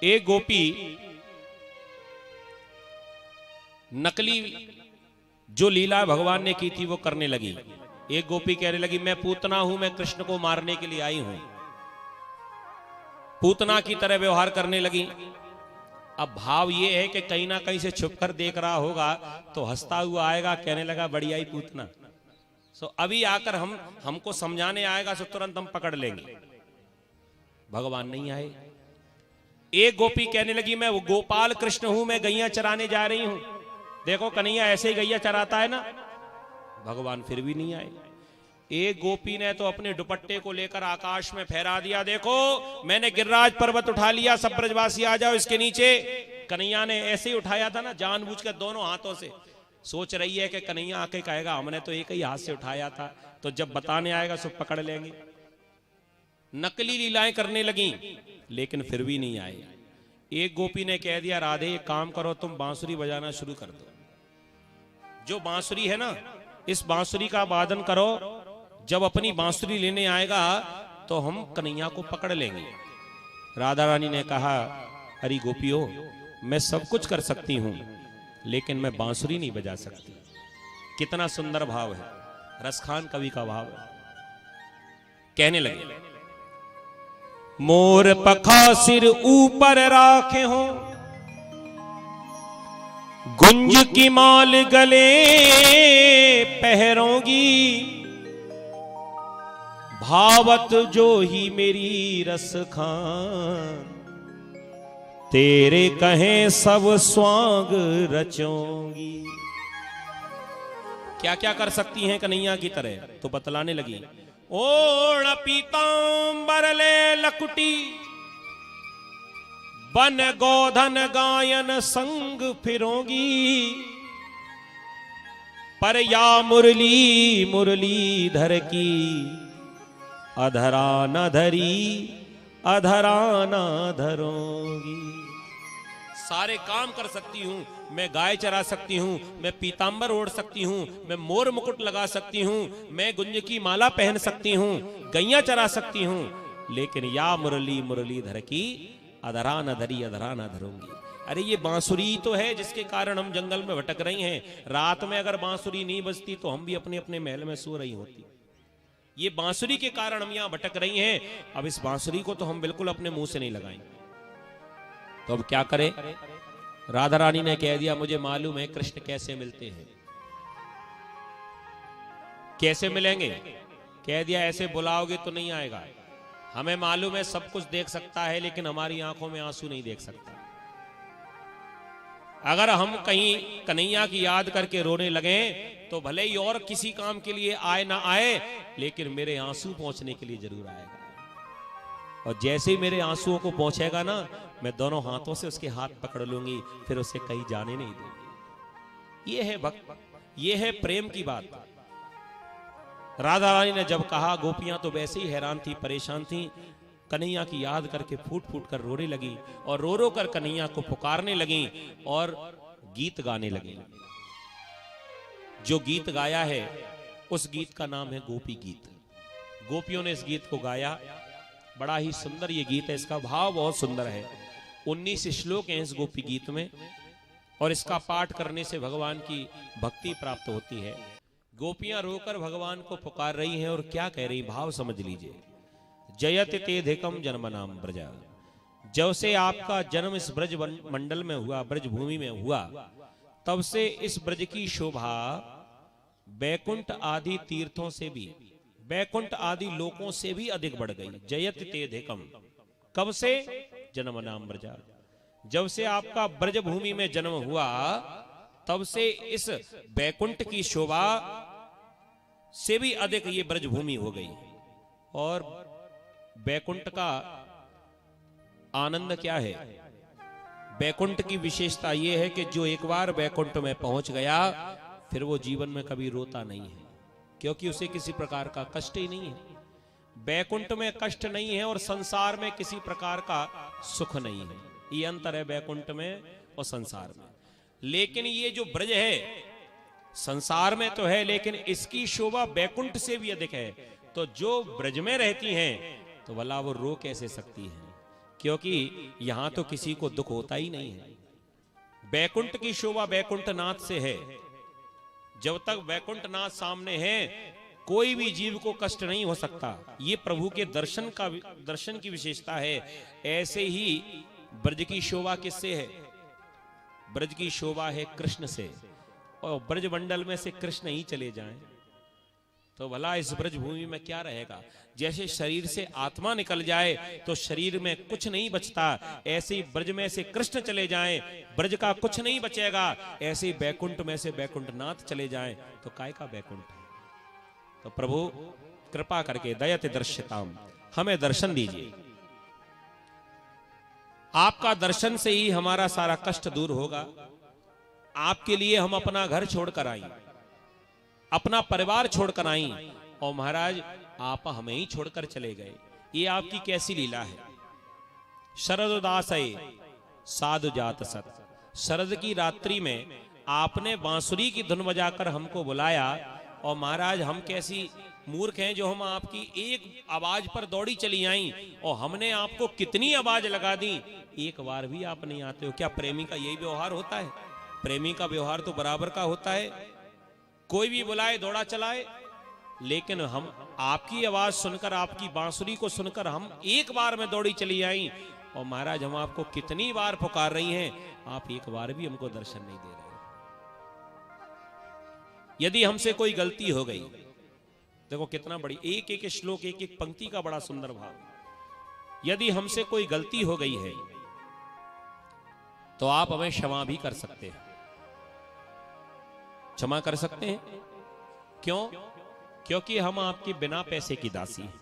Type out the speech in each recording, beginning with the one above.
एक गोपी नकली जो लीला भगवान ने की थी वो करने लगी। एक गोपी कहने लगी मैं पूतना हूं, मैं कृष्ण को मारने के लिए आई हूं। पूतना की तरह व्यवहार करने लगी। अब भाव ये है कि कहीं ना कहीं से छुपकर देख रहा होगा तो हंसता हुआ आएगा, कहने लगा बढ़िया ही पूतना। सो अभी आकर हमको समझाने आएगा तो तुरंत हम पकड़ लेंगे। भगवान नहीं आए। एक गोपी कहने लगी मैं वो गोपाल कृष्ण हूं, मैं गैया चराने जा रही हूं। देखो कन्हैया ऐसे ही गैया चराता है ना। भगवान फिर भी नहीं आए। एक गोपी ने तो अपने दुपट्टे को लेकर आकाश में फहरा दिया, देखो मैंने गिरिराज पर्वत उठा लिया, सब ब्रजवासी आ जाओ इसके नीचे। कन्हैया ने ऐसे ही उठाया था ना, जानबूझकर दोनों हाथों से। सोच रही है कि कन्हैया आके कहेगा हमने तो एक ही हाथ से उठाया था, तो जब बताने आएगा सब पकड़ लेंगे। नकली लीलाएं करने लगी लेकिन फिर भी नहीं आए। एक गोपी ने कह दिया राधे एक काम करो, तुम बांसुरी बजाना शुरू कर दो। जो बांसुरी है ना, इस बांसुरी का वादन करो। जब अपनी बांसुरी लेने आएगा तो हम कन्हैया को पकड़ लेंगे। राधा रानी ने कहा अरे गोपियों, मैं सब कुछ कर सकती हूं लेकिन मैं बांसुरी नहीं बजा सकती। कितना सुंदर भाव है, रसखान कवि का भाव है। कहने लगे मोर पखा सिर ऊपर राखे हो, गुंज की माल गले पहरोंगी, भावत जो ही मेरी रस खान, तेरे कहें सब स्वांग रचोंगी। क्या क्या कर सकती हैं कन्हैया की तरह, तो बतलाने लगी। ओढ़ पीतांबर ले लकुटी, बन गोधन गायन संग फिरोंगी, पर या मुरली मुरलीधर की, अधरा न धरी अधरा न धरोंगी। सारे काम कर सकती हूं, मैं गाय चरा सकती हूं, मैं पीतांबर ओढ़ सकती हूं, मैं मोर मुकुट लगा सकती हूं, मैं गुंज की माला पहन सकती हूं, गैया चरा सकती हूं, लेकिन या मुरली मुरलीधर की, अधरा न धरी अधरा न धरूंगी। अरे ये बांसुरी तो है जिसके कारण हम जंगल में भटक रही हैं। रात में अगर बांसुरी नहीं बजती तो हम भी अपने अपने महल में सो रही होती। ये बांसुरी के कारण हम यहां भटक रही हैं। अब इस बांसुरी को तो हम बिल्कुल अपने मुंह से नहीं लगाएंगे। तो अब क्या करें? राधा रानी ने कह दिया मुझे मालूम है कृष्ण कैसे मिलते हैं। कैसे मिलेंगे? कह दिया ऐसे बुलाओगे तो नहीं आएगा। हमें मालूम है सब कुछ देख सकता है लेकिन हमारी आंखों में आंसू नहीं देख सकता। अगर हम कहीं कन्हैया की याद करके रोने लगे तो भले ही और किसी काम के लिए आए ना आए, लेकिन मेरे आंसू पहुंचने के लिए जरूर आएगा। और जैसे ही मेरे आंसुओं को पहुंचेगा ना, मैं दोनों हाथों से उसके हाथ पकड़ लूंगी, फिर उसे कहीं जाने नहीं दूंगी। ये है भक्त, ये है प्रेम की बात। राधा रानी ने जब कहा, गोपियां तो वैसे ही हैरान थी, परेशान थी। कन्हैया की याद करके फूट फूट कर रोने लगी और रो रो कर कन्हैया को पुकारने लगी और गीत गाने लगी। जो गीत गाया है उस गीत का नाम है गोपी गीत। गोपियों ने इस गीत को गाया। बड़ा ही सुंदर ये गीत है, इसका भाव बहुत सुंदर है। 19 श्लोक हैं इस गोपी गीत में और इसका पाठ करने से भगवान की भक्ति प्राप्त होती है। गोपियां रोकर भगवान को पुकार रही हैं और क्या कह रही, भाव समझ लीजिए। जयत तेधिकम जन्म नाम ब्रजा, जब से आपका जन्म इस ब्रज मंडल में हुआ, ब्रज भूमि में हुआ, तब से इस ब्रज की शोभा बैकुंठ आदि तीर्थों से भी, बैकुंठ आदि लोकों से भी अधिक बढ़ गई। जयत तेधिकम, कब से? जन्म नाम ब्रजा, जब से आपका ब्रज भूमि में जन्म हुआ तब से इस बैकुंठ की शोभा से भी अधिक ये ब्रज भूमि हो गई। और बैकुंठ का आनंद क्या है? बैकुंठ की विशेषता यह है कि जो एक बार बैकुंठ में पहुंच गया फिर वो जीवन में कभी रोता नहीं है, क्योंकि उसे किसी प्रकार का कष्ट ही नहीं है। बैकुंठ में कष्ट नहीं है और संसार में किसी प्रकार का सुख नहीं है। ये अंतर है बैकुंठ में और संसार में। लेकिन ये जो ब्रज है संसार में तो है, लेकिन इसकी शोभा बैकुंठ से भी अधिक है। तो जो ब्रज में रहती हैं तो भला वो रो कैसे सकती हैं? क्योंकि यहां तो किसी को दुख होता ही नहीं है। बैकुंठ की शोभा बैकुंठनाथ से है। जब तक बैकुंठनाथ सामने है कोई भी जीव को कष्ट नहीं हो सकता। ये प्रभु के दर्शन की विशेषता है। ऐसे ही ब्रज की शोभा किससे है? ब्रज की शोभा है कृष्ण से। और ब्रज मंडल में से कृष्ण ही चले जाएं तो भला इस ब्रज भूमि में क्या रहेगा। जैसे शरीर से आत्मा निकल जाए तो शरीर में कुछ नहीं बचता, ऐसे ही ब्रज में से कृष्ण चले जाएं ब्रज का कुछ नहीं बचेगा। ऐसे ही बैकुंठ में से बैकुंठनाथ चले जाएं तो काय का बैकुंठ। तो प्रभु कृपा करके दयति दर्शिताम हमें दर्शन दीजिए। आपका दर्शन से ही हमारा सारा कष्ट दूर होगा। आपके लिए हम अपना घर छोड़कर आई, अपना परिवार छोड़कर आई, और महाराज आप हमें ही छोड़कर चले गए। ये आपकी कैसी लीला है। शरद दासय साधु जात सत। शरद की रात्रि में आपने बांसुरी की धुन बजाकर हमको बुलाया, और महाराज हम कैसी मूर्ख हैं जो हम आपकी एक आवाज पर दौड़ी चली आई, और हमने आपको कितनी आवाज लगा दी, एक बार भी आप नहीं आते हो। क्या प्रेमी का यही व्यवहार होता है? प्रेमी का व्यवहार तो बराबर का होता है, कोई भी बुलाए दौड़ा चलाए। लेकिन हम आपकी आवाज सुनकर, आपकी बांसुरी को सुनकर हम एक बार में दौड़ी चली आई, और महाराज हम आपको कितनी बार पुकार रही हैं, आप एक बार भी हमको दर्शन नहीं दे रहे। यदि हमसे कोई गलती हो गई, देखो कितना बड़ी एक एक श्लोक, एक एक पंक्ति का बड़ा सुंदर भाव। यदि हमसे कोई गलती हो गई है तो आप हमें क्षमा भी कर सकते हैं। क्षमा कर सकते हैं। क्यों? क्योंकि हम आपके बिना पैसे की दासी हैं।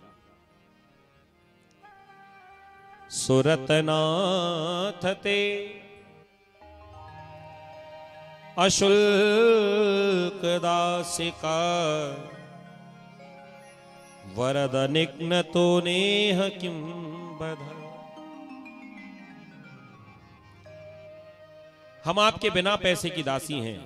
सुरतनाथ ते अशुल्क दासिका वरद निग्न तो नेह किम बधा। हम आपके बिना पैसे की दासी हैं,